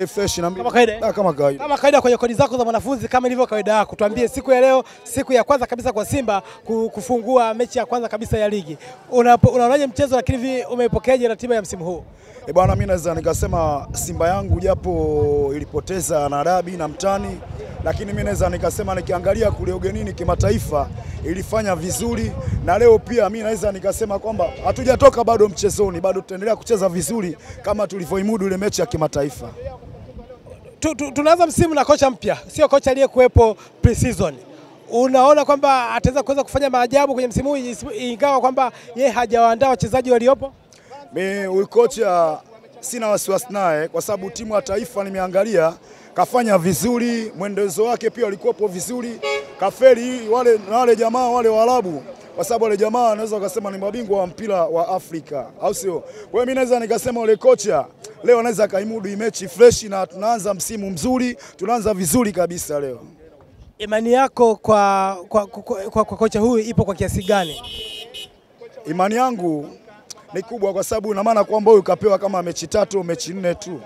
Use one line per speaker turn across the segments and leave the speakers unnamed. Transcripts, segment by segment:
Fresh na
kama kawaida.
Kama
kawaida kwenye kodi zako za mwanafunzi kama ilivyo kawaida yako. Tuambie siku ya leo, siku ya kwanza kabisa kwa Simba kufungua mechi ya kwanza kabisa ya ligi. Unaonaje mchezo, lakini hivi umeipokeaje ratiba ya msimu huu?
Bwana, mimi naweza nikasema Simba yangu japo ilipoteza na dabi na mtani, lakini mimi naweza nikasema nikiangalia kule ugenini kimataifa ilifanya vizuri, na leo pia mimi naweza nikasema kwamba hatujatoka bado mchezoni, bado tutaendelea kucheza vizuri kama tulivyoimudu ile mechi ya kimataifa.
Tunaanza msimu na kocha mpya, sio kocha aliyekuwepo pre-season. Unaona kwamba ataweza kuweza kufanya maajabu kwenye msimu huu ingawa kwamba yeye hajawaandaa wachezaji waliopo?
Mimi huyu kocha sina wasiwasi naye kwa sababu timu ya taifa nimeangalia kafanya vizuri, mwendelezo wake pia ulikuwa vizuri. Kafeli wale jamaa wale Waarabu, kwa sababu wale jamaa wanaweza kusema ni mabingwa wa mpira wa Afrika, au sio? Kwa hiyo mimi naweza nikasema ule kocha leo anaweza kaimudu mechi fresh, na tunaanza msimu mzuri, tunaanza vizuri kabisa leo.
Imani yako kwa kocha huyu ipo kwa kiasi gani?
Imani yangu ni kubwa kwa sababu ina maana kwamba huyu kapewa kama mechi 3 mechi 4 tu.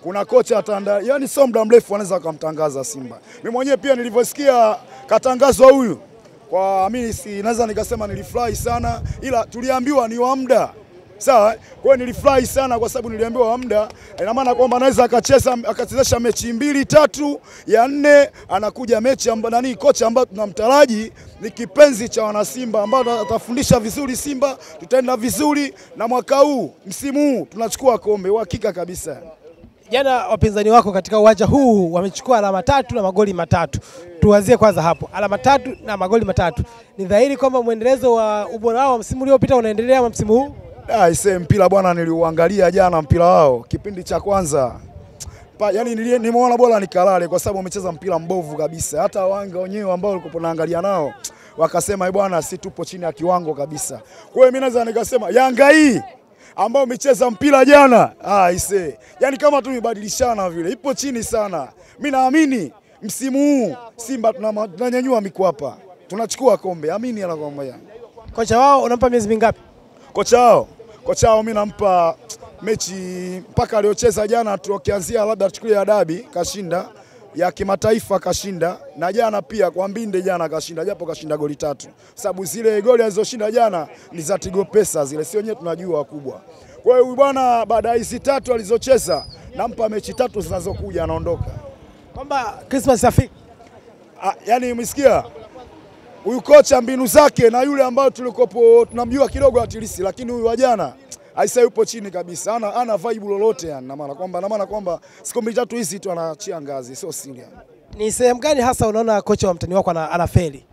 Kuna kocha ataandaa, yani sio muda mrefu anaweza kumtangaza Simba. Mimi mwenyewe pia nilivyosikia katangazwa huyu, kwa mimi naweza nikasema nilifurahi sana, ila tuliambiwa ni wa muda. Sawa? Kwa hiyo nilifurahi sana kwa sababu niliambiwa wa muda, ina maana kwamba anaweza akachezesha mechi 2 3, ya 4 anakuja mechi ambayo kocha ambaye tunamtaraji ni kipenzi cha wana Simba, ambao atafundisha vizuri Simba, tutaenda vizuri na mwaka huu msimu huu tunachukua kombe uhakika kabisa.
Jana wapinzani wako katika uwanja huu wamechukua alama 3 na magoli 3. Tuanzie kwanza hapo. Alama 3 na magoli 3. Ni dhahiri kwamba muendelezo wa ubora wao msimu uliopita unaendelea msimu huu.
Mpira bwana, niliuangalia jana mpira wao kipindi cha kwanza. Yaani nimeona bora nikalale kwa sababu wamecheza mpira mbovu kabisa. Hata wanga wenyewe ambao walikuwa naangalia nao wakasema bwana, si tupo chini ya kiwango kabisa. Kwa hiyo mimi naweza nikasema Yanga hii ambao umecheza mpira jana, yaani kama tumebadilishana vile, ipo chini sana. Mimi naamini msimu huu Simba tunanyanyua mikwapa, tunachukua kombe, amini anakuambia.
Kocha wao unampa miezi mingapi?
Kocha wao mimi nampa mechi mpaka aliocheza jana, tukianzia labda tuchukulie ya dabi kashinda, ya kimataifa kashinda, na jana pia kwa Mbinde jana kashinda, japo kashinda goli 3. Sababu zile goli alizoshinda jana ni za Tigo Pesa zile, sio nyewe tunajua wakubwa. Kwa hiyo bwana, baada ya hizi 3 alizocheza nampa mechi 3 zinazokuja anaondoka.
Kwamba Christmas afiki.
Yaani umesikia? Huyu kocha mbinu zake na yule ambao tulikopo tunamjua kidogo atilisi, lakini huyu wa jana aisa yupo chini kabisa. Ana vibe lolote yani, na maana kwamba siku 3 hizi tu anaachia ngazi, sio siri.
Ni sehemu gani hasa unaona kocha wa mtani wako anafeli?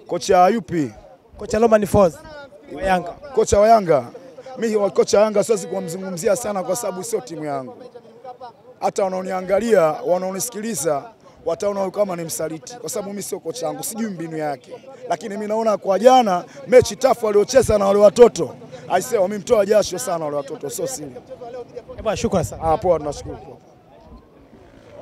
Kocha yupi?
Kocha Romain Folz wa Yanga.
Kocha wa Yanga. Mimi kocha wa Yanga siwezi kumzungumzia sana kwa sababu sio timu yangu. Hata wanaoniangalia, wanaonisikiliza wataona kama ni msaliti kwa sababu mimi sio kocha wangu, sijui mbinu yake. Lakini mimi naona kwa jana mechi tafu waliocheza na wale watoto, aisee wamemtoa jasho sana wale watoto, sio siri.
Shukrani sana.
Poa, tunashukuru.